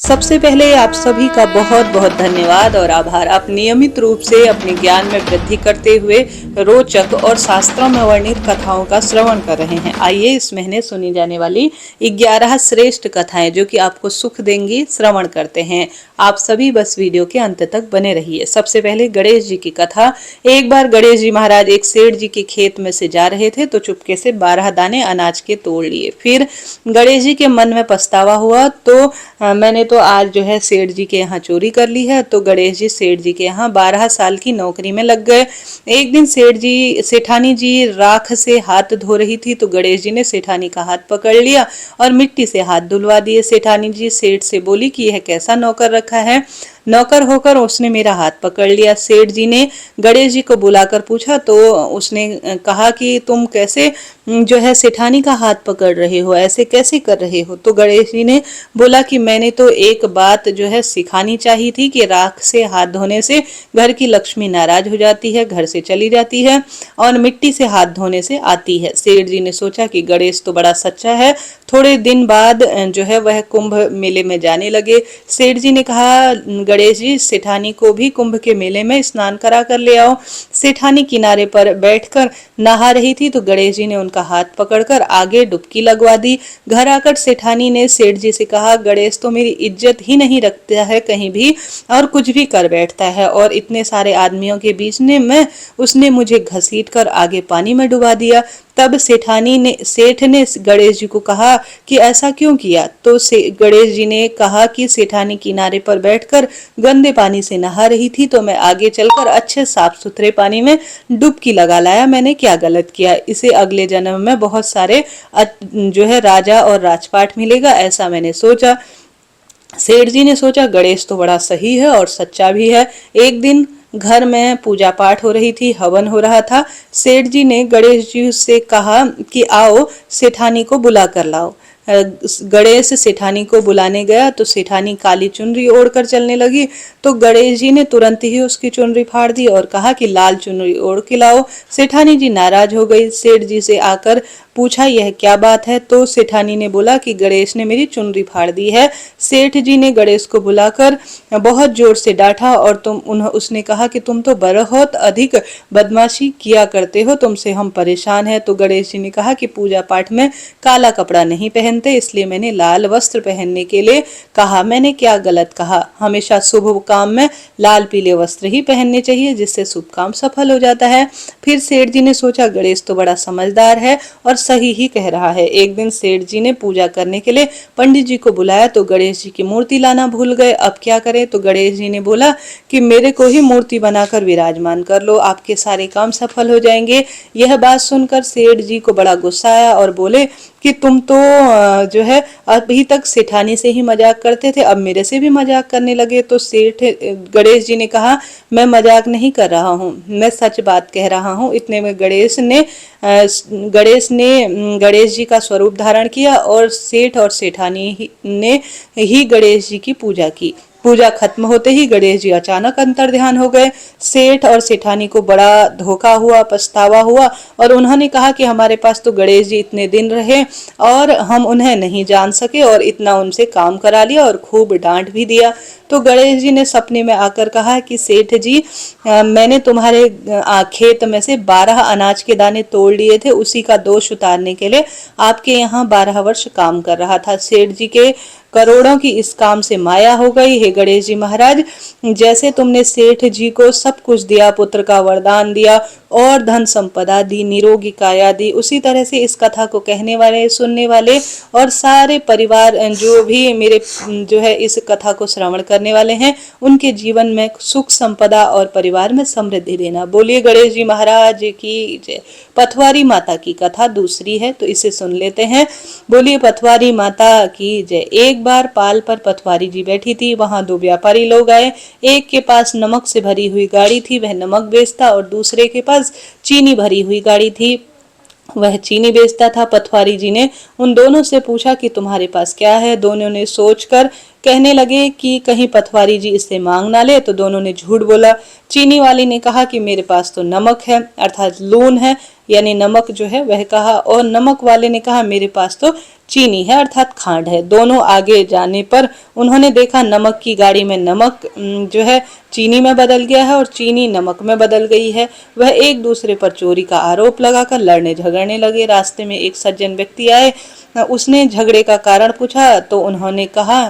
सबसे पहले आप सभी का बहुत बहुत धन्यवाद और आभार। आप नियमित रूप से अपने ज्ञान में वृद्धि करते हुए रोचक और शास्त्रों में वर्णित कथाओं का श्रवण कर रहे हैं। आइए इस महीने सुनी जाने वाली 11 श्रेष्ठ कथाएं जो कि आपको सुख देंगी श्रवण करते हैं। आप सभी बस वीडियो के अंत तक बने रहिए। सबसे पहले गणेश जी की कथा। एक बार गणेश जी महाराज एक सेठ जी के खेत में से जा रहे थे तो चुपके से 12 दाने अनाज के तोड़ लिए। फिर गणेश जी के मन में पछतावा हुआ तो मैंने तो आज जो है सेठ जी के यहाँ चोरी कर ली है। तो गणेश जी सेठ जी के यहाँ 12 साल की नौकरी में लग गए। एक दिन सेठानी जी राख से हाथ धो रही थी तो गणेश जी ने सेठानी का हाथ पकड़ लिया और मिट्टी से हाथ धुलवा दिए। सेठानी जी सेठ से बोली कि यह कैसा नौकर रखा है, नौकर होकर उसने मेरा हाथ पकड़ लिया। सेठ जी ने गणेश जी को बुलाकर पूछा तो उसने कहा कि तुम कैसे जो है सेठानी का हाथ पकड़ रहे हो, ऐसे कैसे कर रहे हो। तो गणेश जी ने बोला कि मैंने तो एक बात जो है सिखानी चाहिए थी कि राख से हाथ धोने से घर की लक्ष्मी नाराज हो जाती है, घर से चली जाती है, और मिट्टी से हाथ धोने से आती है। सेठ जी ने सोचा कि गणेश तो बड़ा सच्चा है। थोड़े दिन बाद जो है वह कुंभ मेले में जाने लगे। सेठ जी ने कहा गणेश जी सेठानी को भी कुंभ के मेले में स्नान करा कर ले आओ। सेठानी किनारे पर बैठकर नहा रही थी तो गणेश जी ने उनका हाथ पकड़कर आगे डुबकी लगवा दी। घर आकर सेठानी ने सेठ जी से कहा गणेश तो मेरी इज्जत ही नहीं रखता है कहीं भी और कुछ भी कर बैठता है, और इतने सारे आदमियों के बीच में उसने मुझे घसीट कर आगे पानी में डुबा दिया। तब सेठ ने गणेश जी को कहा कि ऐसा क्यों किया। तो गणेश जी ने कहा कि सेठानी किनारे पर बैठकर गंदे पानी से नहा रही थी तो मैं आगे चलकर अच्छे साफ सुथरे पानी में डुबकी लगा लाया। मैंने क्या गलत किया, इसे अगले जन्म में बहुत सारे जो है राजा और राजपाट मिलेगा, ऐसा मैंने सोचा। सेठ जी ने सोचा गणेश तो बड़ा सही है और सच्चा भी है। एक दिन घर में पूजा पाठ हो रही थी, हवन हो रहा था। सेठ जी ने गणेश जी से कहा कि आओ सेठानी को बुला कर लाओ। गणेश सेठानी को बुलाने गया तो सेठानी काली चुनरी ओढ़कर चलने लगी। तो गणेश जी ने तुरंत ही उसकी चुनरी फाड़ दी और कहा कि लाल चुनरी ओढ़ के लाओ। सेठानी जी नाराज हो गई। सेठ जी से आकर पूछा यह क्या बात है। तो सेठानी ने बोला कि गणेश ने मेरी चुनरी फाड़ दी है। सेठ जी ने गणेश को बुलाकर बहुत जोर से डांटा और उसने कहा कि तुम तो बहुत अधिक बदमाशी किया करते हो, तुमसे हम परेशान हैं। तो गणेश जी ने कहा कि पूजा पाठ में काला कपड़ा नहीं पहनते, इसलिए मैंने लाल वस्त्र पहनने के लिए कहा। मैंने क्या गलत कहा, हमेशा शुभ काम में लाल पीले वस्त्र ही पहनने चाहिए जिससे शुभ काम सफल हो जाता है। फिर सेठ जी ने सोचा गणेश तो बड़ा समझदार है और सही ही कह रहा है। एक दिन सेठ जी ने पूजा करने के लिए पंडित जी को बुलाया तो गणेश जी की मूर्ति लाना भूल गए। अब क्या करें। तो गणेश जी ने बोला कि मेरे को ही मूर्ति बनाकर विराजमान कर लो, आपके सारे काम सफल हो जाएंगे। यह बात सुनकर सेठ जी को बड़ा गुस्सा आया और बोले कि तुम तो जो है अभी तक सेठानी से ही मजाक करते थे, अब मेरे से भी मजाक करने लगे। तो गणेश जी ने कहा मैं मजाक नहीं कर रहा हूँ, मैं सच बात कह रहा हूँ। इतने में गणेश जी का स्वरूप धारण किया और सेठ और सेठानी ने ही गणेश जी की पूजा की। पूजा खत्म होते ही गणेश जी अचानक अंतर ध्यान हो गए। सेठ और सेठानी को बड़ा धोखा हुआ, पछतावा हुआ और उन्होंने कहा कि हमारे पास तो गणेश जी इतने दिन रहे और हम उन्हें नहीं जान सके और इतना उनसे काम करा लिया और खूब डांट भी दिया। तो गणेश जी ने सपने में आकर कहा कि सेठ जी मैंने तुम्हारे खेत में से 12 अनाज के दाने तोड़ लिए थे, उसी का दोष उतारने के लिए आपके यहाँ 12 वर्ष काम कर रहा था। सेठ जी के करोड़ों की इस काम से माया हो गई। हे गणेश जी महाराज, जैसे तुमने सेठ जी को सब कुछ दिया, पुत्र का वरदान दिया और धन संपदा दी, निरोगी काया दी, उसी तरह से इस कथा को कहने वाले, सुनने वाले और सारे परिवार जो भी मेरे जो है इस कथा को श्रवण करने वाले हैं उनके जीवन में सुख संपदा और परिवार में समृद्धि देना। बोलिए गणेश जी महाराज की जय। पथवारी माता की कथा दूसरी है तो इसे सुन लेते हैं। बोलिए पथवारी माता की जय। एक बार पाल पर पथवारी जी बैठी थी, वहां 2 व्यापारी लोग आए। एक के पास नमक से भरी हुई गाड़ी थी, वह नमक बेचता, और दूसरे के पास चीनी भरी हुई गाड़ी थी, वह चीनी बेचता था। पथवारी जी ने उन दोनों से पूछा कि तुम्हारे पास क्या है। दोनों ने सोचकर कहने लगे कि कहीं पटवारी जी इससे मांग ना ले, तो दोनों ने झूठ बोला। चीनी वाले ने कहा कि मेरे पास तो नमक है, अर्थात लून है, यानी नमक जो है वह कहा, और नमक वाले ने कहा मेरे पास तो चीनी है, अर्थात खांड है। दोनों आगे जाने पर उन्होंने देखा नमक की गाड़ी में नमक जो है चीनी में बदल गया है और चीनी नमक में बदल गई है। वह एक दूसरे पर चोरी का आरोप लगाकर लड़ने झगड़ने लगे। रास्ते में एक सज्जन व्यक्ति आए, उसने झगड़े का कारण पूछा तो उन्होंने कहा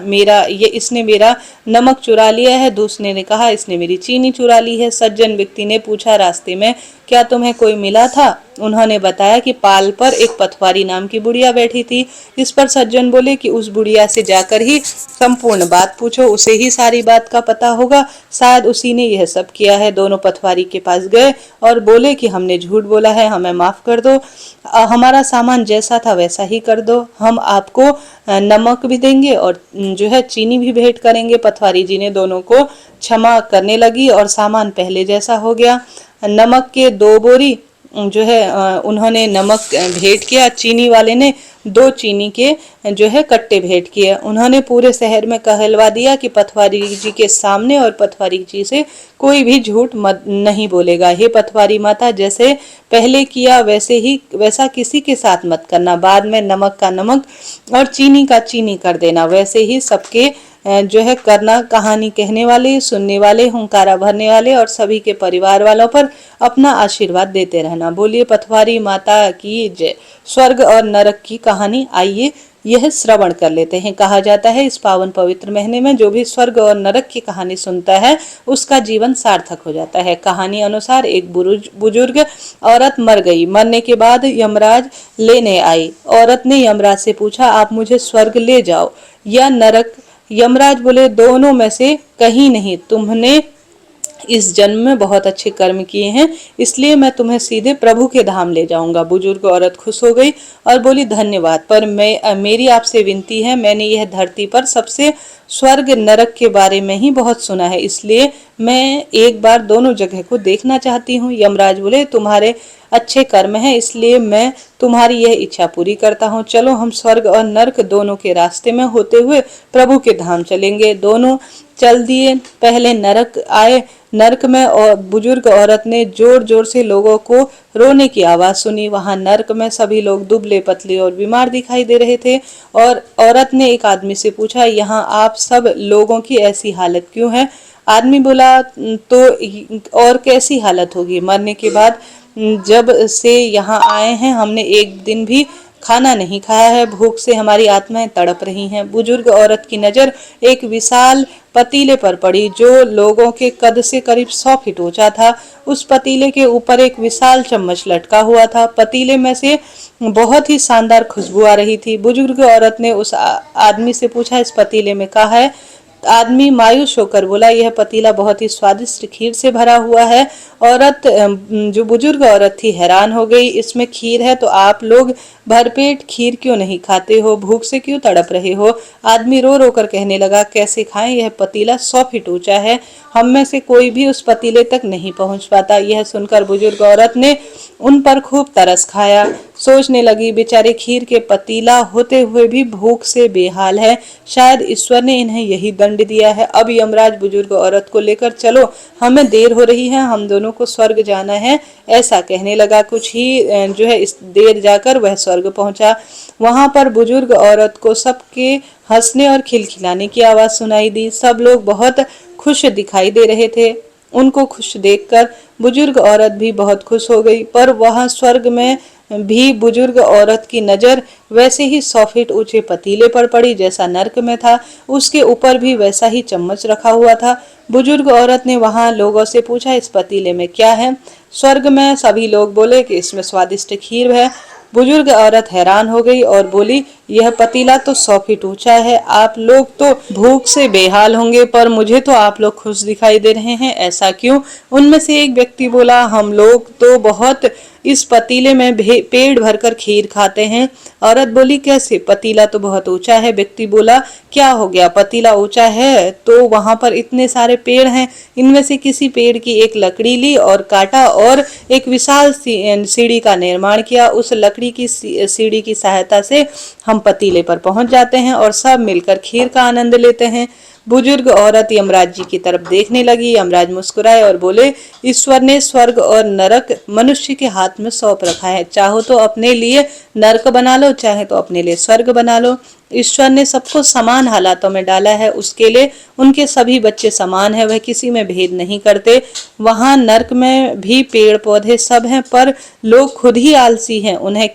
इसने मेरा नमक चुरा लिया है। दूसरे ने कहा इसने मेरी चीनी चुरा ली है। सज्जन व्यक्ति ने पूछा रास्ते में क्या तुम्हें कोई मिला था? उन्होंने बताया कि पाल पर एक पटवारी नाम की बुढ़िया बैठी थी। इस पर सज्जन बोले कि उस बुढ़िया से जाकर ही संपूर्ण बात पूछो, उसे ही सारी बात का पता होगा, शायद उसी ने यह सब किया है। दोनों पटवारी के पास गए और बोले कि हमने झूठ बोला है, हमें माफ कर दो, हमारा सामान जैसा था वैसा ही कर दो, हम आपको नमक भी देंगे और जो है चीनी भी भेंट करेंगे। पटवारी जी ने दोनों को क्षमा करने लगी और सामान पहले जैसा हो गया। नमक के 2 बोरी जो है उन्होंने नमक भेंट किया। चीनी वाले ने 2 चीनी के जो है कट्टे भेंट किए। उन्होंने पूरे शहर में कहलवा दिया कि पटवारी जी के सामने और पटवारी जी से कोई भी झूठ नहीं बोलेगा। हे पटवारी माता, जैसे पहले किया वैसा किसी के साथ मत करना। बाद में नमक का नमक और चीनी का चीनी कर देना। वैसे ही सबके जो है करना। कहानी कहने वाले, सुनने वाले, हुंकारा भरने वाले और सभी के परिवार वालों पर अपना आशीर्वाद देते रहना। बोलिए पटवारी माता की जय। स्वर्ग और नरक की कहानी आइए यह श्रवण कर लेते हैं। कहा जाता है इस पावन पवित्र महीने में जो भी स्वर्ग और नरक की कहानी सुनता है उसका जीवन सार्थक हो जाता है। कहानी अनुसार एक बुजुर्ग औरत मर गई। मरने के बाद यमराज लेने आई। औरत ने यमराज से पूछा आप मुझे स्वर्ग ले जाओ या नरक? यमराज बोले दोनों में से कहीं नहीं, तुमने इस जन्म में बहुत अच्छे कर्म किए हैं, इसलिए मैं तुम्हें सीधे प्रभु के धाम ले जाऊंगा। बुजुर्ग औरत खुश हो गई और बोली धन्यवाद, पर मेरी आपसे विनती है, मैंने यह धरती पर सबसे स्वर्ग नरक के बारे में ही बहुत सुना है, इसलिए मैं एक बार दोनों जगह को देखना चाहती हूँ। यमराज बोले तुम्हारे अच्छे कर्म हैं, इसलिए मैं तुम्हारी यह इच्छा पूरी करता हूँ। चलो हम स्वर्ग और नरक दोनों के रास्ते में होते हुए प्रभु के धाम चलेंगे। दोनों चल दिए। पहले नरक आए। नरक में और बुजुर्ग औरत ने जोर जोर से लोगों को रोने की आवाज सुनी। वहां नरक में सभी लोग दुबले पतले और बीमार दिखाई दे रहे थे और औरत ने एक आदमी से पूछा यहाँ आप सब लोगों की ऐसी हालत क्यों है? आदमी बोला तो और कैसी हालत होगी, मरने के बाद जब से यहाँ आए हैं हमने एक दिन भी खाना नहीं खाया है, भूख से हमारी आत्माएं तड़प रही हैं। बुजुर्ग औरत की नजर एक विशाल पतीले पर पड़ी जो लोगों के कद से करीब 100 फीट ऊंचा था। उस पतीले के ऊपर एक विशाल चम्मच लटका हुआ था। पतीले में से बहुत ही शानदार खुशबू आ रही थी। बुजुर्ग औरत ने उस आदमी से पूछा इस पतीले में क्या है? आदमी मायूस होकर बोला यह पतीला बहुत ही स्वादिष्ट खीर से भरा हुआ है। औरत जो बुजुर्ग औरत थी हैरान हो गई, इसमें खीर है तो आप लोग भरपेट खीर क्यों नहीं खाते हो, भूख से क्यों तड़प रहे हो? आदमी रो रो कर कहने लगा कैसे खाएं, यह पतीला 100 फीट ऊंचा है, हम में से कोई भी उस पतीले तक नहीं पहुंच पाता। यह सुनकर बुजुर्ग औरत ने उन पर खूब तरस खाया। सोचने लगी बेचारे खीर के पतीला होते हुए भी भूख से बेहाल है, शायद ईश्वर ने इन्हें यही दंड दिया है। अब यमराज बुजुर्ग औरत को लेकर चलो, हमें देर हो रही है, हम दोनों को स्वर्ग जाना है, ऐसा कहने लगा। कुछ ही जो है इस देर जाकर वह स्वर्ग पहुंचा। वहां पर बुजुर्ग औरत को सबके हंसने और खिलखिलाने की आवाज सुनाई दी। सब लोग बहुत खुश दिखाई दे रहे थे। उनको खुश देखकर बुजुर्ग औरत भी बहुत खुश हो गई। पर वहां स्वर्ग में भी बुजुर्ग औरत की नजर वैसे ही 100 फीट ऊंचे पतीले पर पड़ी जैसा नरक में था। उसके ऊपर भी वैसा ही चम्मच रखा हुआ था। बुजुर्ग औरत ने वहां लोगों से पूछा इस पतीले में क्या है? स्वर्ग में सभी लोग बोले कि इसमें स्वादिष्ट खीर है। बुजुर्ग औरत हैरान हो गई और बोली यह पतीला तो 100 फीट ऊंचा है, आप लोग तो भूख से बेहाल होंगे, पर मुझे तो आप लोग खुश दिखाई दे रहे हैं, ऐसा क्यों? उनमें से एक व्यक्ति बोला हम लोग तो बहुत इस पतीले में पेट भरकर खीर खाते हैं। औरत बोली, कैसे? पतीला तो बहुत ऊंचा है। व्यक्ति बोला, क्या हो गया? पतीला ऊंचा है तो वहां पर इतने सारे पेड़ हैं, इनमें से किसी पेड़ की एक लकड़ी ली और काटा और एक विशाल सीढ़ी का निर्माण किया। उस लकड़ी की सीढ़ी की सहायता से हम पतीले पर पहुंच जाते हैं और सब मिलकर खीर का आनंद लेते हैं। बुजुर्ग औरत यमराज जी की तरफ देखने लगी। यमराज मुस्कुराए और बोले, ईश्वर ने स्वर्ग और नरक मनुष्य के हाथ में सौंप रखा है। चाहो तो अपने लिए नरक बना लो, चाहे तो अपने लिए स्वर्ग बना लो। ईश्वर ने सबको समान हालातों में डाला है, उसके लिए उनके सभी बच्चे समान है, वह किसी में भेद नहीं करते। वहां नरक में भी पेड़ पौधे सब हैं, पर लोग खुद ही आलसी हैं। उन्हें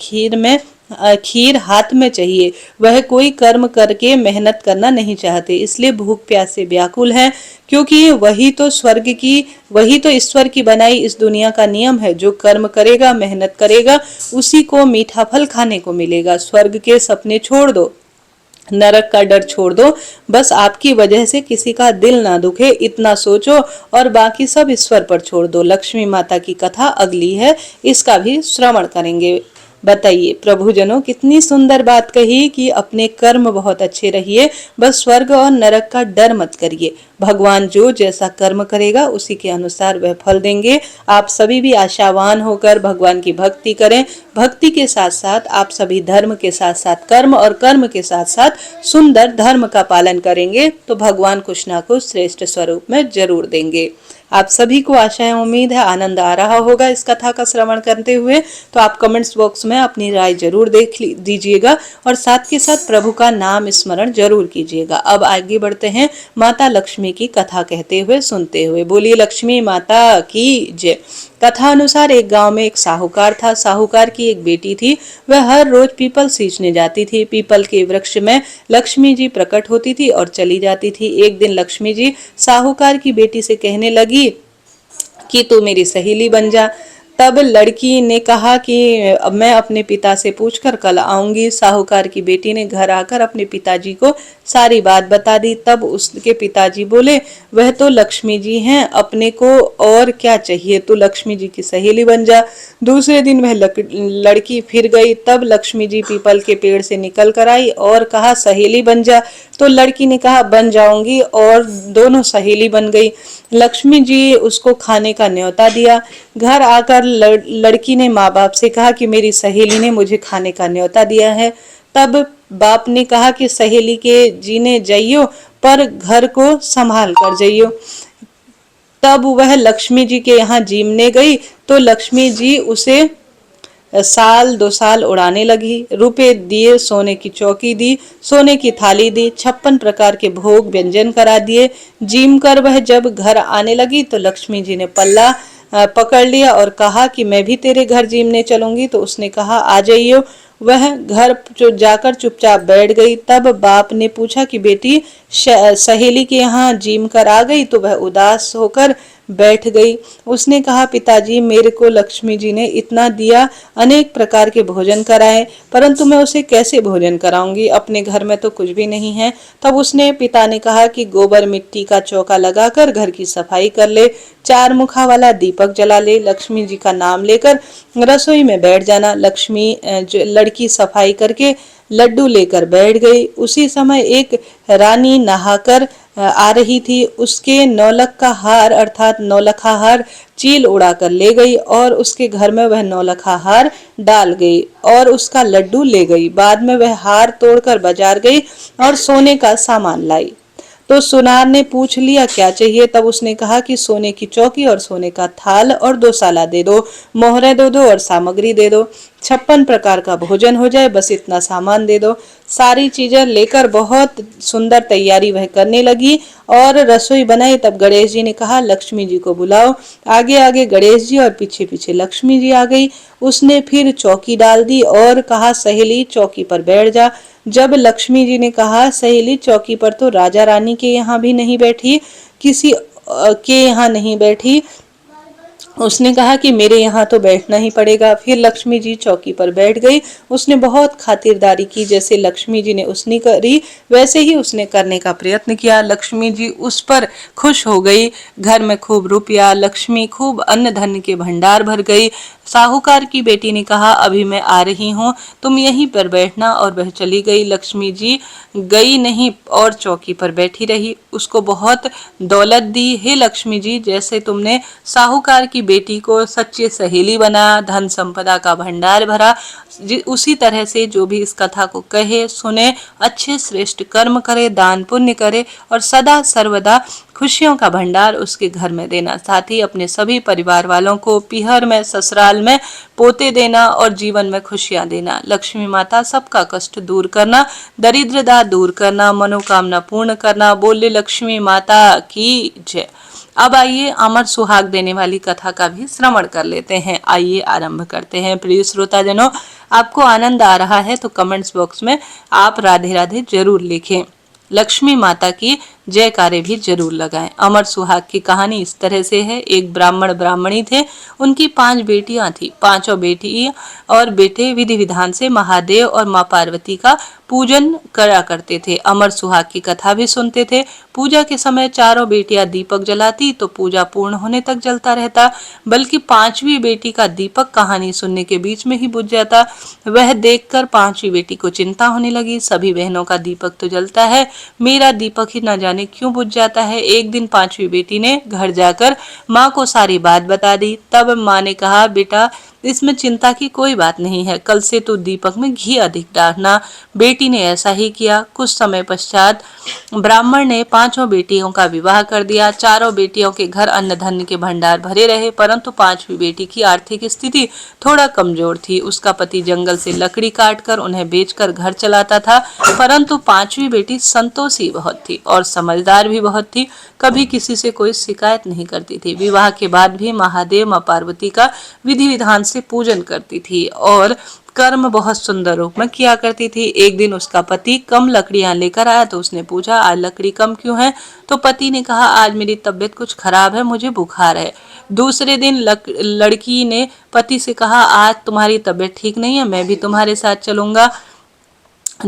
खीर हाथ में चाहिए। वह कोई कर्म करके मेहनत करना नहीं चाहते, इसलिए भूख प्यास से व्याकुल है, क्योंकि वही तो ईश्वर की बनाई इस दुनिया का नियम है। जो कर्म करेगा, मेहनत करेगा, उसी को मीठा फल खाने को मिलेगा। स्वर्ग के सपने छोड़ दो, नरक का डर छोड़ दो, बस आपकी वजह से किसी का दिल ना दुखे, इतना सोचो और बाकी सब ईश्वर पर छोड़ दो। लक्ष्मी माता की कथा अगली है, इसका भी श्रवण करेंगे। बताइए प्रभुजनों, कितनी सुंदर बात कही कि अपने कर्म बहुत अच्छे रहिए, बस स्वर्ग और नरक का डर मत करिए। भगवान जो जैसा कर्म करेगा उसी के अनुसार वह फल देंगे। आप सभी भी आशावान होकर भगवान की भक्ति करें। भक्ति के साथ साथ आप सभी धर्म के साथ साथ कर्म और कर्म के साथ साथ सुंदर धर्म का पालन करेंगे तो भगवान कुछ ना कुछ श्रेष्ठ स्वरूप में जरूर देंगे। आप सभी को आशा है, उम्मीद है आनंद आ रहा होगा इस कथा का श्रवण करते हुए। तो आप कमेंट्स बॉक्स में अपनी राय जरूर दीजिएगा और साथ के साथ प्रभु का नाम स्मरण जरूर कीजिएगा। अब आगे बढ़ते हैं माता लक्ष्मी की कथा कहते हुए सुनते हुए। बोलिए लक्ष्मी माता की जय। कथा अनुसार एक गांव में एक साहूकार था। साहूकार की एक बेटी थी। वह हर रोज पीपल सींचने जाती थी। पीपल के वृक्ष में लक्ष्मी जी प्रकट होती थी और चली जाती थी। एक दिन लक्ष्मी जी साहूकार की बेटी से कहने लगी कि तू मेरी सहेली बन जा। तब लड़की ने कहा कि मैं अपने पिता से पूछकर कल आऊंगी। साहूकार की बेटी ने घर आकर अपने पिताजी को सारी बात बता दी। तब उसके पिताजी बोले, वह तो लक्ष्मी जी हैं, अपने को और क्या चाहिए, तू लक्ष्मी जी की सहेली बन जा। दूसरे दिन वह लड़की फिर गई। तब लक्ष्मी जी पीपल के पेड़ से निकल कर आई और कहा, सहेली बन जा। तो लड़की ने कहा, बन जाऊंगी, और दोनों सहेली बन गई। लक्ष्मी जी उसको खाने का न्योता दिया। घर आकर लड़की ने माँ बाप से कहा कि मेरी सहेली ने मुझे खाने का न्योता दिया है। तब बाप ने कहा कि सहेली के जीने जाइयो, पर घर को संभाल कर जाइयो। तब वह लक्ष्मी जी के यहाँ जीमने गई तो लक्ष्मी जी उसे साल 2 साल उड़ाने लगी। रुपए दिए, सोने की चौकी दी, सोने की थाली दी, 56 प्रकार के भोग व्यंजन करा दिए। जीम कर वह जब घर आने लगी तो लक्ष्मी जी ने पल्ला पकड़ लिया और कहा कि मैं भी तेरे घर जीमने चलूंगी। तो उसने कहा, आ जाइयो। वह घर जाकर चुपचाप बैठ गई। तब बाप ने पूछा कि बेटी सहेली के यहाँ जीम कर आ गई? तो वह उदास होकर बैठ गई। उसने कहा, पिताजी मेरे को लक्ष्मी जी ने इतना दिया, अनेक प्रकार के भोजन कराए, परंतु मैं उसे कैसे भोजन कराऊंगी, अपने घर में तो कुछ भी नहीं है। तब उसने पिता ने कहा कि गोबर मिट्टी का चौका लगाकर घर की सफाई कर ले, 4 मुखा वाला दीपक जला ले, लक्ष्मी जी का नाम लेकर रसोई में बैठ जाना। लड़की सफाई करके लड्डू लेकर बैठ गई। उसी समय एक रानी नहाकर आ रही थी। उसके नौलख का हार अर्थात नौलखा हार चील उड़ाकर ले गई और उसके घर में वह नौलखा हार डाल गई और उसका लड्डू ले गई। बाद में वह हार तोड़कर बाजार गई और सोने का सामान लाई। तो सुनार ने पूछ लिया, क्या चाहिए? तब उसने कहा कि सोने की चौकी और सोने का थाल और 2 साला दे दो, मोहरे दे दो और सामग्री दे दो, 56 प्रकार का भोजन हो जाए, बस इतना सामान दे दो। सारी चीजें लेकर बहुत सुंदर तैयारी वह करने लगी और रसोई बनाई। तब गणेश जी ने कहा, लक्ष्मी जी को बुलाओ। आगे आगे गणेश जी और पीछे पीछे लक्ष्मी जी आ गई। उसने फिर चौकी डाल दी और कहा, सहेली चौकी पर बैठ जा। जब लक्ष्मी जी ने कहा, सहेली चौकी पर तो राजा रानी के यहाँ भी नहीं बैठी, किसी के यहाँ नहीं बैठी, उसने कहा कि मेरे यहाँ तो बैठना ही पड़ेगा। फिर लक्ष्मी जी चौकी पर बैठ गई। उसने बहुत खातिरदारी की, जैसे लक्ष्मी जी ने उसने करी वैसे ही उसने करने का प्रयत्न किया। लक्ष्मी जी उस पर खुश हो गई। घर में खूब रुपया, लक्ष्मी, खूब अन्न धन के भंडार भर गई। साहूकार की बेटी ने कहा, अभी मैं आ रही हूँ, तुम यहीं पर बैठना। और वह चली गई। लक्ष्मी जी गई नहीं और चौकी पर बैठी रही। उसको बहुत दौलत दी। हे लक्ष्मी जी, जैसे तुमने साहूकार की बेटी को सच्ची सहेली बनाया, धन संपदा का भंडार भरा, उसी तरह से जो भी इस कथा को कहे, सुने, अच्छे श्रेष्ठ कर्म करे, दान पुण्य करे और सदा सर्वदा खुशियों का भंडार उसके घर में देना। साथ ही अपने सभी परिवार वालों को पीहर में, ससुराल में पोते देना और जीवन में खुशियां देना। लक्ष्मी माता सबका कष्ट दूर करना, दरिद्रता दूर करना, मनोकामना पूर्ण करना। बोले लक्ष्मी माता की जय। अब आइए अमर सुहाग देने वाली कथा का भी श्रवण कर लेते हैं। आइए आरंभ करते हैं। प्रिय श्रोताजनों, आपको आनंद आ रहा है तो कमेंट्स बॉक्स में आप राधे राधे जरूर लिखें। लक्ष्मी माता की जयकारे भी जरूर लगाएं। अमर सुहाग की कहानी इस तरह से है। एक ब्राह्मण ब्राह्मणी थे। उनकी 5 बेटियां थी। पांचों बेटी और बेटे विधि विधान से महादेव और मां पार्वती का पूजन करा करते थे। अमर सुहाग की कथा भी सुनते थे। पूजा के समय चारों बेटियां दीपक जलाती तो पूजा पूर्ण होने तक जलता रहता, बल्कि 5वीं बेटी का दीपक कहानी सुनने के बीच में ही बुझ जाता। वह देखकर 5वीं बेटी को चिंता होने लगी। सभी बहनों का दीपक तो जलता है, मेरा दीपक ही न जाने क्यों बुझ जाता है। एक दिन 5वीं बेटी ने घर जाकर माँ को सारी बात बता दी। तब माँ ने कहा, बेटा इसमें चिंता की कोई बात नहीं है, कल से तो दीपक में घी अधिक डालना। बेटी ने ऐसा ही किया। कुछ समय पश्चात ब्राह्मण ने 5 बेटियों का विवाह कर दिया। चारों बेटियों के घर अन्न धन के भंडार भरे रहे, परंतु 5वीं बेटी की आर्थिक स्थिति थोड़ा कमजोर थी। उसका पति जंगल से लकड़ी काटकर उन्हें बेचकर घर चलाता था, परंतु 5वीं बेटी संतोषी बहुत थी और समझदार भी बहुत थी। कभी किसी से कोई शिकायत नहीं करती थी। विवाह के बाद भी महादेव मां पार्वती का विधि विधान से पूजन करती थी और कर्म बहुत सुंदर रूप में किया करती थी। एक दिन उसका पति कम लकड़ियां लेकर आया तो उसने पूछा, आज लकड़ी कम क्यों है? तो पति ने कहा, आज मेरी तबीयत कुछ खराब है, मुझे बुखार है। दूसरे दिन लड़की ने पति से कहा, आज तुम्हारी तबीयत ठीक नहीं है, मैं भी तुम्हारे साथ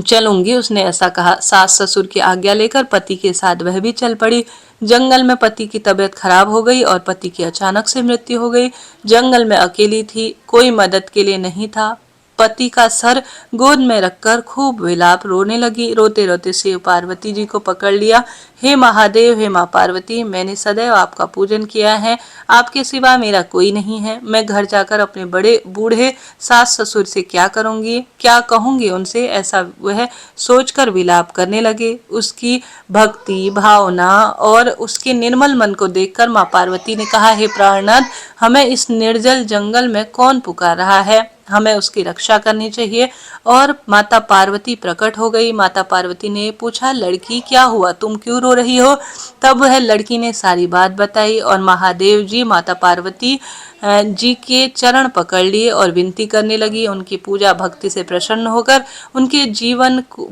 चलूंगी। उसने ऐसा कहा। सास ससुर की आज्ञा लेकर पति के साथ वह भी चल पड़ी। जंगल में पति की तबीयत खराब हो गई और पति की अचानक से मृत्यु हो गई। जंगल में अकेली थी, कोई मदद के लिए नहीं था। पति का सर गोद में रखकर खूब विलाप रोने लगी। रोते रोते शिव पार्वती जी को पकड़ लिया। हे महादेव, हे माँ पार्वती, मैंने सदैव आपका पूजन किया है, आपके सिवा मेरा कोई नहीं है। मैं घर जाकर अपने बड़े बूढ़े सास ससुर से क्या करूंगी, क्या कहूंगी उनसे? ऐसा वह सोचकर विलाप करने लगे। उसकी भक्ति भावना और उसके निर्मल मन को देखकर माँ पार्वती ने कहा, हे प्राणनाथ, हमें इस निर्जल जंगल में कौन पुकार रहा है? हमें उसकी रक्षा करनी चाहिए। और माता पार्वती प्रकट हो गई। माता पार्वती ने पूछा, लड़की क्या हुआ, तुम क्यों रो रही हो? तब वह लड़की ने सारी बात बताई और महादेव जी माता पार्वती जी के चरण पकड़ लिए और विनती करने लगी। उनकी पूजा भक्ति से प्रसन्न होकर उनके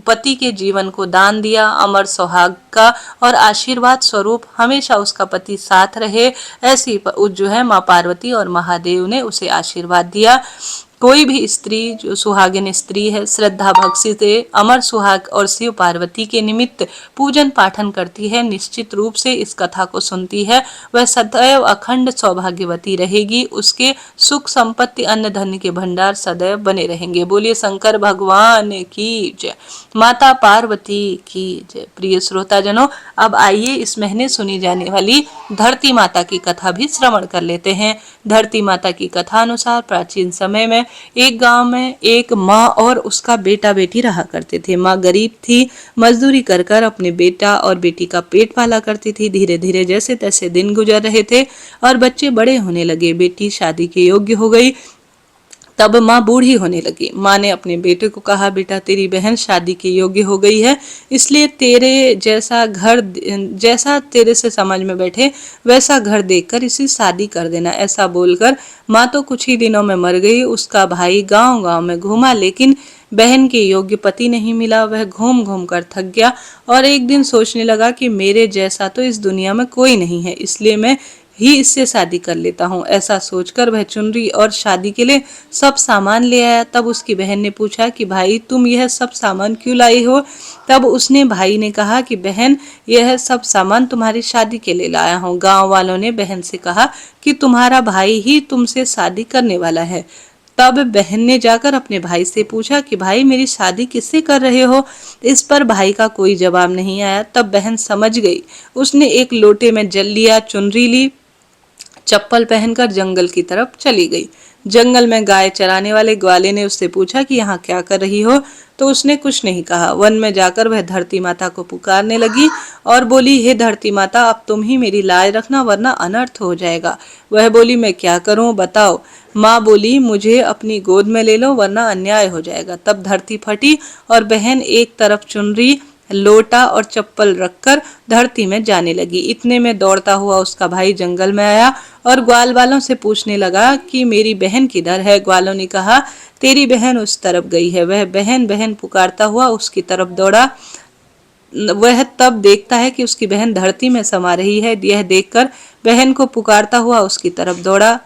पति के जीवन को दान दिया। अमर सुहाग का और आशीर्वाद स्वरूप हमेशा उसका पति साथ रहे, ऐसी जो है माँ पार्वती और महादेव ने उसे आशीर्वाद दिया। कोई भी स्त्री जो सुहागिन स्त्री है, श्रद्धा भक्ति से अमर सुहाग और शिव पार्वती के निमित्त पूजन पाठन करती है, निश्चित रूप से इस कथा को सुनती है, वह सदैव अखंड सौभाग्यवती रहेगी। उसके सुख संपत्ति अन्न धन के भंडार सदैव बने रहेंगे। बोलिए शंकर भगवान की जय, माता पार्वती की जय। प्रिय श्रोताजनों, अब आइए इस महीने सुनी जाने वाली धरती माता की कथा भी श्रवण कर लेते हैं। धरती माता की कथा अनुसार प्राचीन समय में एक गांव में एक माँ और उसका बेटा बेटी रहा करते थे। माँ गरीब थी, मजदूरी कर कर अपने बेटा और बेटी का पेट पाला करती थी। धीरे धीरे जैसे तैसे दिन गुजर रहे थे और बच्चे बड़े होने लगे। बेटी शादी के योग्य हो गई। तब माँ बूढ़ी होने लगी। माँ ने अपने बेटे को कहा, बेटा तेरी बहन शादी के योग्य हो गई है, इसलिए जैसा तेरे से समझ में बैठे वैसा घर देखकर इसी शादी कर देना। ऐसा बोलकर माँ तो कुछ ही दिनों में मर गई। उसका भाई गांव गांव में घूमा, लेकिन बहन के योग्य पति नहीं मिला। वह घूम घूम कर थक गया और एक दिन सोचने लगा कि मेरे जैसा तो इस दुनिया में कोई नहीं है, इसलिए मैं ही इससे शादी कर लेता हूँ। ऐसा सोचकर वह चुनरी और शादी के लिए सब सामान ले आया। तब उसकी बहन ने पूछा कि भाई तुम यह सब सामान क्यों लाई हो? तब उसने भाई ने कहा कि बहन यह सब सामान तुम्हारी शादी के लिए लाया हूँ। गांव वालों ने बहन से कहा कि तुम्हारा भाई ही तुमसे शादी करने वाला है। तब बहन ने जाकर अपने भाई से पूछा कि भाई मेरी शादी किससे कर रहे हो? इस पर भाई का कोई जवाब नहीं आया। तब बहन समझ गई। उसने एक लोटे में जल लिया, चुनरी ली, चप्पल पहनकर जंगल की तरफ चली गई। जंगल में गाय चराने वाले ग्वाले ने उससे पूछा कि यहाँ क्या कर रही हो? तो उसने कुछ नहीं कहा। वन में जाकर वह धरती माता को पुकारने लगी और बोली, हे धरती माता, अब तुम ही मेरी लाज रखना वरना अनर्थ हो जाएगा। वह बोली, मैं क्या करूं बताओ। माँ बोली, मुझे अपनी गोद में ले लो वरना अन्याय हो जाएगा। तब धरती फटी और बहन एक तरफ चुनरी, लोटा और चप्पल रखकर धरती में जाने लगी। इतने में दौड़ता हुआ उसका भाई जंगल में आया और ग्वाल वालों से पूछने लगा कि मेरी बहन किधर है? ग्वालों ने कहा, तेरी बहन उस तरफ गई है। वह बहन बहन पुकारता हुआ उसकी तरफ दौड़ा। वह तब देखता है कि उसकी बहन धरती में समा रही है। यह देखकर बहन को पुकारता हुआ उसकी तरफ दौड़ा।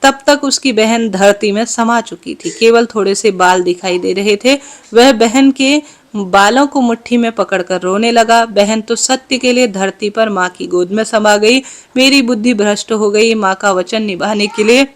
तब तक उसकी बहन धरती में समा चुकी थी। केवल थोड़े से बाल दिखाई दे रहे थे। वह बहन के बालों को मुट्ठी में पकड़कर रोने लगा। बहन तो सत्य के लिए धरती पर माँ की गोद में समा गई। मेरी बुद्धि भ्रष्ट हो गई। माँ का वचन निभाने के लिए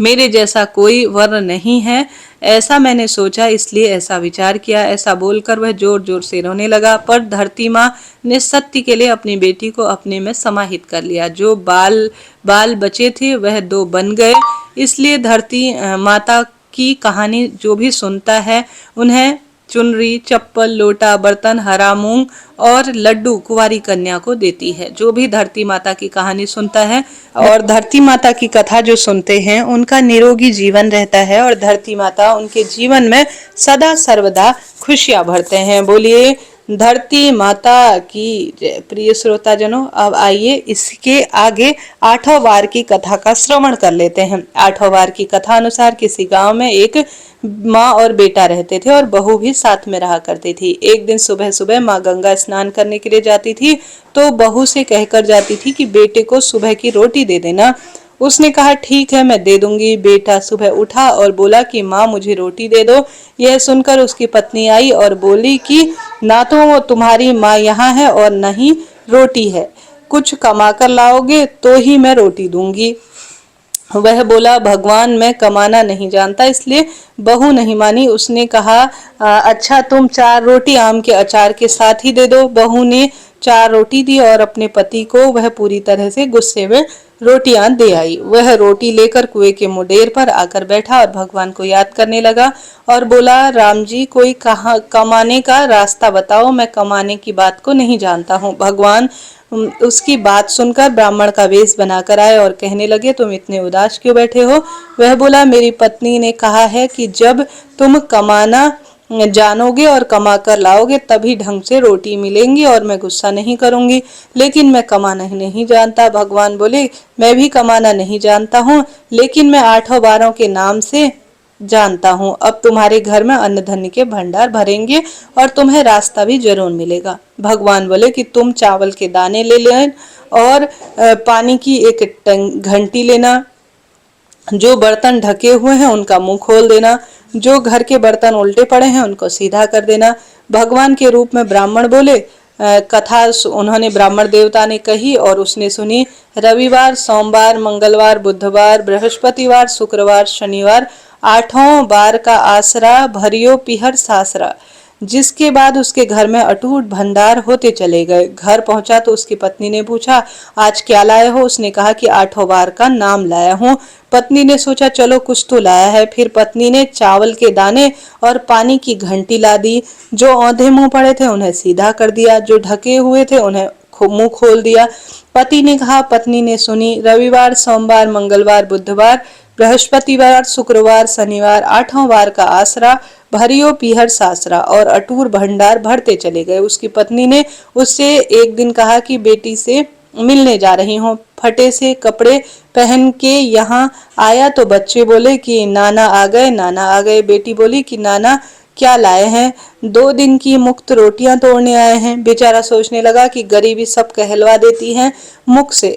मेरे जैसा कोई वर नहीं है, ऐसा मैंने सोचा, इसलिए ऐसा विचार किया। ऐसा बोलकर वह जोर जोर से रोने लगा। पर धरती माँ ने सत्य के लिए अपनी बेटी को अपने में समाहित कर लिया। जो बाल बचे थे वह दो बन गए। इसलिए धरती माता की कहानी जो भी सुनता है उन्हें चुनरी, चप्पल, लोटा, बर्तन, हरा मूंग और लड्डू कुंवारी कन्या को देती है। जो भी धरती माता की कहानी सुनता है और धरती माता की कथा जो सुनते हैं उनका निरोगी जीवन रहता है और धरती माता उनके जीवन में सदा सर्वदा खुशियां भरते हैं। बोलिए धरती माता की जय। प्रिय श्रोताजनों, अब आइए इसके आगे 8वां वार की कथा का श्रवण कर लेते हैं। 8वां वार की कथा अनुसार किसी गांव में एक माँ और बेटा रहते थे और बहू भी साथ में रहा करती थी। एक दिन सुबह सुबह माँ गंगा स्नान करने के लिए जाती थी तो बहू से कहकर जाती थी कि बेटे को सुबह की रोटी दे देना। उसने कहा, ठीक है, मैं दे दूंगी। बेटा सुबह उठा और बोला कि माँ मुझे रोटी दे दो। यह सुनकर उसकी पत्नी आई और बोली कि ना तो वो तुम्हारी माँ यहाँ है और न ही रोटी है। कुछ कमा कर लाओगे तो ही मैं रोटी दूंगी। वह बोला, भगवान मैं कमाना नहीं जानता, इसलिए बहू नहीं मानी। उसने कहा, अच्छा तुम 4 रोटी आम के अचार के साथ ही दे दो। बहू ने 4 रोटी दी और अपने पति को वह पूरी तरह से गुस्से में रोटियां दे आई। वह रोटी लेकर कुएं के मुडेर पर आकर बैठा और भगवान को याद करने लगा और बोला, राम जी कोई कमाने का रास्ता बताओ, मैं कमाने की बात को नहीं जानता हूँ। भगवान उसकी बात सुनकर ब्राह्मण का वेश बनाकर आए और कहने लगे, तुम इतने उदास क्यों बैठे हो? वह बोला, मेरी पत्नी ने कहा है कि जब तुम कमाना जानोगे और कमा कर लाओगे तभी ढंग से रोटी मिलेंगी और मैं गुस्सा नहीं करूंगी, लेकिन मैं कमाना नहीं जानता। भगवान बोले, मैं भी कमाना नहीं जानता हूँ, लेकिन मैं 8 वारों के नाम से जानता हूँ। अब तुम्हारे घर में अन्न धन्य के भंडार भरेंगे और तुम्हें रास्ता भी जरूर मिलेगा। भगवान बोले कि तुम चावल के दाने ले लेना और पानी की एक घंटी लेना। जो बर्तन ढके हुए हैं उनका मुंह खोल देना। जो घर के बर्तन उल्टे पड़े हैं उनको सीधा कर देना। भगवान के रूप में ब्राह्मण बोले। कथा उन्होंने ब्राह्मण देवता ने कही और उसने सुनी। रविवार, सोमवार, मंगलवार, बुधवार, बृहस्पतिवार, शुक्रवार, शनिवार 8 बार का आसरा भरियो पीहर सासरा। जिसके बाद उसके घर में अटूट भंडार होते चले गए। घर पहुंचा तो उसकी पत्नी ने पूछा, आज क्या लाए हो? उसने कहा कि 8 बार का नाम लाया हूँ। पत्नी ने सोचा चलो कुछ तो लाया है। फिर पत्नी ने चावल के दाने और पानी की घंटी ला दी। जो औंधे मुंह पड़े थे उन्हें सीधा कर दिया, जो ढके हुए थे उन्हें मुंह खोल दिया। पति ने कहा, पत्नी ने सुनी। रविवार, सोमवार, मंगलवार, बुधवार, बृहस्पतिवार, शुक्रवार, शनिवार 8 बार का आसरा भरियो पीहर सासरा और अटूर भंडार भरते चले गए। उसकी पत्नी ने उससे एक दिन कहा कि बेटी से मिलने जा रही हूँ। फटे से कपड़े पहन के यहाँ आया तो बच्चे बोले कि नाना आ गए, नाना आ गए। बेटी बोली कि नाना क्या लाए हैं? 2 दिन की मुफ्त रोटियां तोड़ने आए हैं। बेचारा सोचने लगा कि गरीबी सब कहलवा देती है मुख से।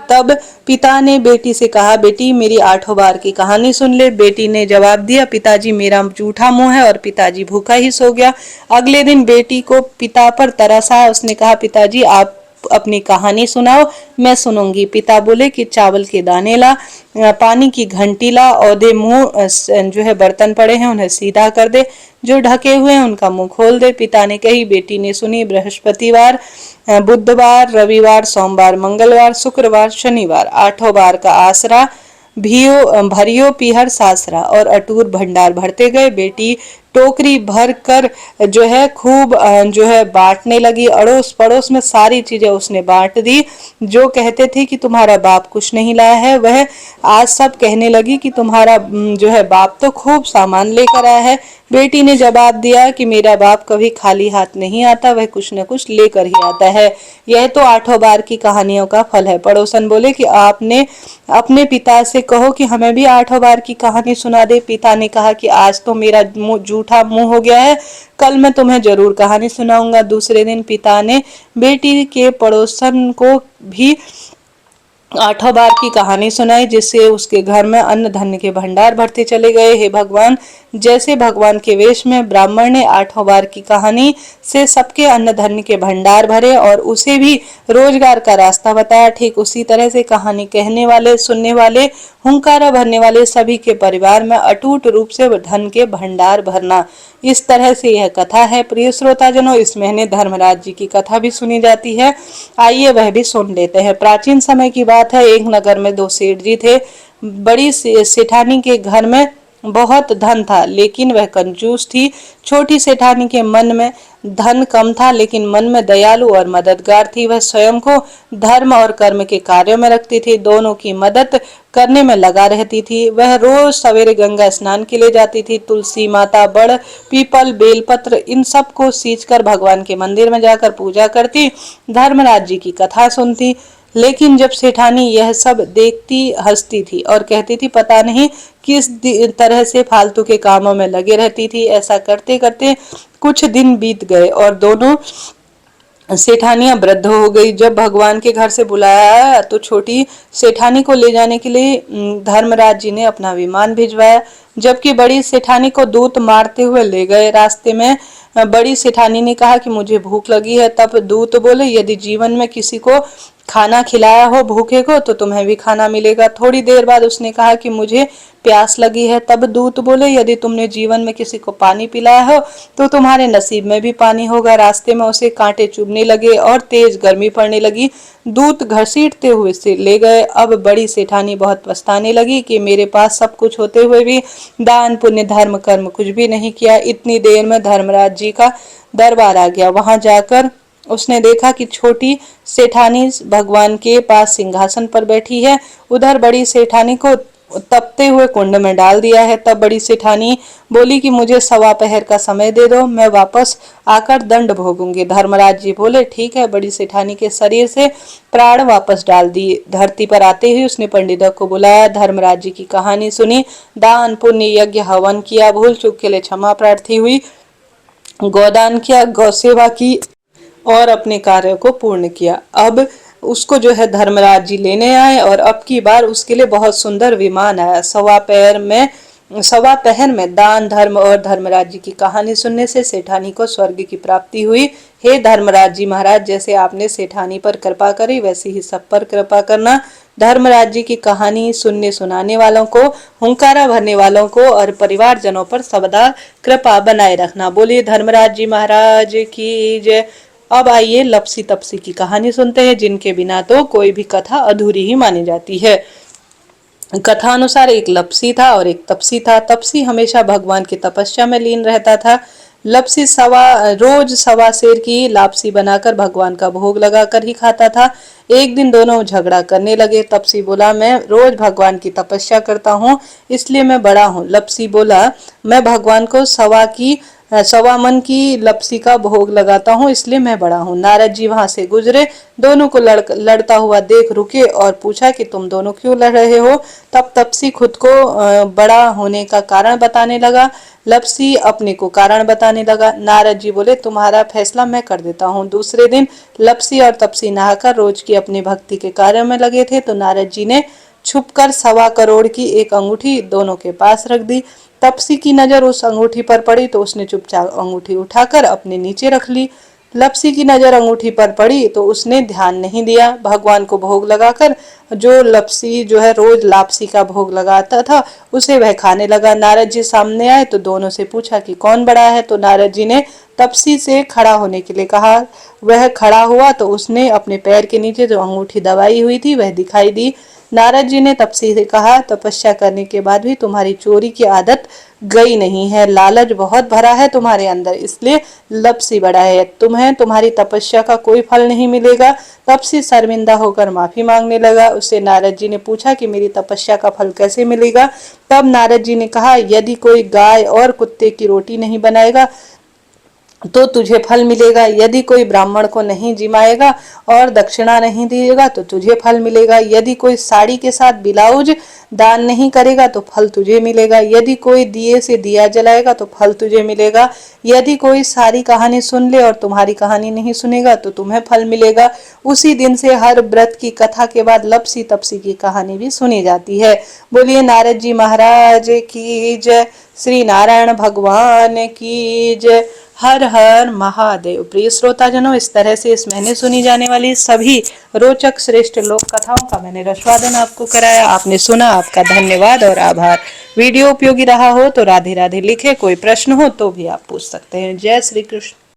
तब पिता ने बेटी से कहा, बेटी मेरी 8 बार की कहानी सुन ले। बेटी ने जवाब दिया, पिताजी मेरा जूठा मुंह है, और पिताजी भूखा ही सो गया। अगले दिन बेटी को पिता पर तरस आया। उसने कहा, पिताजी आप अपनी कहानी सुनाओ, मैं सुनूंगी। पिता बोले कि चावल के दाने ला, पानी की घंटी ला, औदे मुंह जो है बर्तन पड़े हैं उन्हें सीधा कर दे, जो ढके हुए हैं उनका मुंह खोल दे। पिता ने कही, बेटी ने सुनी। बृहस्पतिवार, बुधवार, रविवार, सोमवार, मंगलवार, शुक्रवार, शनिवार, 8 बार का आसरा, भरियो पीहर सासरा, और अटूर भंडार भरते गए। बेटी टोकरी भर कर जो है खूब जो है बांटने लगी। अड़ोस पड़ोस में सारी चीजें उसने बांट दी। जो कहते थे कि तुम्हारा बाप कुछ नहीं लाया है, वह आज सब कहने लगी कि तुम्हारा जो है बाप तो खूब सामान लेकर आया है। बेटी ने जवाब दिया कि मेरा बाप कभी खाली हाथ नहीं आता, वह कुछ न कुछ लेकर ही आता है। यह तो 8 बार की कहानियों का फल है। पड़ोसन बोले कि आपने अपने पिता से कहो कि हमें भी 8 बार की कहानी सुना दे। पिता ने कहा कि आज तो मेरा जूठा मुंह हो गया है, कल मैं तुम्हें जरूर कहानी सुनाऊंगा। दूसरे दिन पिता ने बेटी के पड़ोसन को भी 8 बार की कहानी सुनाई, जिससे उसके घर में अन्न धन्य के भंडार भरते चले गए। हे भगवान, जैसे भगवान के वेश में ब्राह्मण ने 8 बार की कहानी से सबके अन्न धन्य के भंडार भरे और उसे भी रोजगार का रास्ता बताया, ठीक उसी तरह से कहानी कहने वाले, सुनने वाले, हुंकारा भरने वाले सभी के परिवार में अटूट रूप से धन के भंडार भरना। इस तरह से यह कथा है। प्रिय श्रोताजनों, इस महीने धर्मराज जी की कथा भी सुनी जाती है। आइए वह भी सुन लेते हैं। प्राचीन समय की बात है। एक नगर में 2 सेठ जी थे। बड़ी सेठानी के घर में बहुत धन था, लेकिन वह कंजूस थी। छोटी सेठानी के मन में धन कम था, लेकिन मन में दयालु और मददगार थी। वह स्वयं को धर्म और कर्म के कार्यों में रखती थी, दोनों की मदद करने में लगा रहती थी। वह रोज सवेरे गंगा स्नान के लिए जाती थी। तुलसी माता, बड़, पीपल, बेलपत्र, इन सब को सींचकर भगवान के मंदिर में जाकर पूजा करती, धर्मराज जी की कथा सुनती। लेकिन जब सेठानी यह सब देखती, हंसती थी और कहती थी, पता नहीं किस तरह से फालतू के कामों में लगे रहती थी। ऐसा करते करते कुछ दिन बीत गए और दोनों सेठानियां वृद्ध हो गई। जब भगवान के घर से बुलाया तो छोटी सेठानी को ले जाने के लिए धर्मराज जी ने अपना विमान भिजवाया, जबकि बड़ी सेठानी को दूत मारते हुए ले गए। रास्ते में बड़ी सेठानी ने कहा कि मुझे भूख लगी है। तब दूत बोले, यदि जीवन में किसी को खाना खिलाया हो भूखे को तो तुम्हें भी खाना मिलेगा। थोड़ी देर बाद उसने कहा कि मुझे प्यास लगी है। तब दूत बोले, यदि तुमने जीवन में किसी को पानी पिलाया हो तो तुम्हारे नसीब में भी पानी होगा। रास्ते में उसे कांटे चुभने लगे और तेज गर्मी पड़ने लगी। दूत घसीटते हुए से ले गए। अब बड़ी सेठानी बहुत पछताने लगी कि मेरे पास सब कुछ होते हुए भी दान पुण्य धर्म कर्म कुछ भी नहीं किया। इतनी देर में धर्मराज जी का दरबार आ गया। वहां जाकर उसने देखा कि छोटी सेठानी भगवान के पास सिंहासन पर बैठी है। उधर बड़ी सेठानी को तपते हुए कुंड में डाल दिया है। तब बड़ी सेठानी बोली कि मुझे 1.25 पहर का समय दे दो, मैं वापस आकर दंड भोगूंगी। धर्मराज जी बोले, ठीक है। बड़ी सेठानी के शरीर से प्राण वापस डाल दिए। धरती पर आते ही उसने पंडितों को बुलाया, धर्मराज जी की कहानी सुनी, दान पुण्य यज्ञ हवन किया, भूल चूक के लिए क्षमा प्रार्थी हुई, गोदान किया, गौ सेवा की और अपने कार्य को पूर्ण किया। अब उसको जो है धर्मराज जी लेने आए और अब की बार उसके लिए बहुत सुंदर विमान आया। 1.25 पहर में दान धर्म और धर्मराज जी की कहानी सुनने से सेठानी को स्वर्ग की प्राप्ति हुई। हे धर्मराज जी महाराज, जैसे आपने सेठानी पर कृपा करी वैसे ही सब पर कृपा करना। धर्मराज जी की कहानी सुनने सुनाने वालों को, हुंकारा भरने वालों को और परिवारजनों पर सदा कृपा बनाए रखना। बोलिए धर्मराज जी महाराज की जय। अब आइए लपसी तपसी की कहानी सुनते हैं, जिनके बिना तो कोई भी कथा अधूरी ही मानी जाती है। कथा अनुसार एक लपसी था और एक तपसी था। तपसी हमेशा भगवान की तपस्या में लीन रहता था। लपसी रोज 1.25 सेर की लापसी बनाकर भगवान का भोग लगाकर ही खाता था। एक दिन दोनों झगड़ा करने लगे। तपसी बोला, मैं रोज भगवान की तपस्या करता हूँ, इसलिए मैं बड़ा हूँ। लपसी बोला, मैं भगवान को 1.25 मन की लपसी का भोग लगाता हूँ, इसलिए मैं बड़ा हूँ। नारद जी वहां से गुजरे, दोनों को लड़ता हुआ देख रुके और पूछा कि तुम दोनों क्यों लड़ रहे हो। तब तपसी खुद को बड़ा होने का कारण बताने लगा। लपसी अपने को कारण बताने लगा। नारद जी बोले, तुम्हारा फैसला मैं कर देता हूँ। दूसरे दिन लपसी और तपसी नहाकर रोज की अपनी भक्ति के कार्य में लगे थे तो नारद जी ने छुपकर 1.25 करोड़ की एक अंगूठी दोनों के पास रख दी। तपसी की नजर उस अंगूठी पर पड़ी तो उसने चुपचाप अंगूठी उठाकर अपने नीचे रख ली। लपसी की नजर अंगूठी पर पड़ी तो उसने ध्यान नहीं दिया। भगवान को भोग लगाकर जो लपसी जो है रोज लापसी का भोग लगाता था उसे वह खाने लगा। नारद जी सामने आए तो दोनों से पूछा कि कौन बड़ा है, तो नारद जी ने तपसी से खड़ा होने के लिए कहा। वह खड़ा हुआ तो उसने अपने पैर के नीचे जो अंगूठी दबाई हुई थी वह दिखाई दी। नारद जी ने तपसी से कहा, तपस्या करने के बाद भी तुम्हारी चोरी की आदत गई नहीं है, लालच बहुत भरा है तुम्हारे अंदर, इसलिए लपसी बड़ा है। तुम्हें तुम्हारी तपस्या का कोई फल नहीं मिलेगा। तपसी शर्मिंदा होकर माफी मांगने लगा। उससे नारद जी ने पूछा कि मेरी तपस्या का फल कैसे मिलेगा। तब नारद जी ने कहा, यदि कोई गाय और कुत्ते की रोटी नहीं बनाएगा तो तुझे फल मिलेगा, यदि कोई ब्राह्मण को नहीं जिमाएगा और दक्षिणा नहीं देगा तो तुझे फल मिलेगा, यदि कोई साड़ी के साथ ब्लाउज दान नहीं करेगा तो फल तुझे मिलेगा, यदि कोई दिए से दिया जलाएगा तो फल तुझे मिलेगा, यदि कोई सारी कहानी सुन ले और तुम्हारी कहानी नहीं सुनेगा तो तुम्हें फल मिलेगा। उसी दिन से हर व्रत की कथा के बाद लपसी तपसी की कहानी भी सुनी जाती है। बोलिए नारद जी महाराज की जय, श्री नारायण भगवान की जय। हर हर महादेव। प्रिय श्रोताजनों, इस तरह से इस महीने सुनी जाने वाली सभी रोचक श्रेष्ठ लोक कथाओं का मैंने रसवादन आपको कराया। आपने सुना, आपका धन्यवाद और आभार। वीडियो उपयोगी रहा हो तो राधे राधे लिखे। कोई प्रश्न हो तो भी आप पूछ सकते हैं। जय श्री कृष्ण।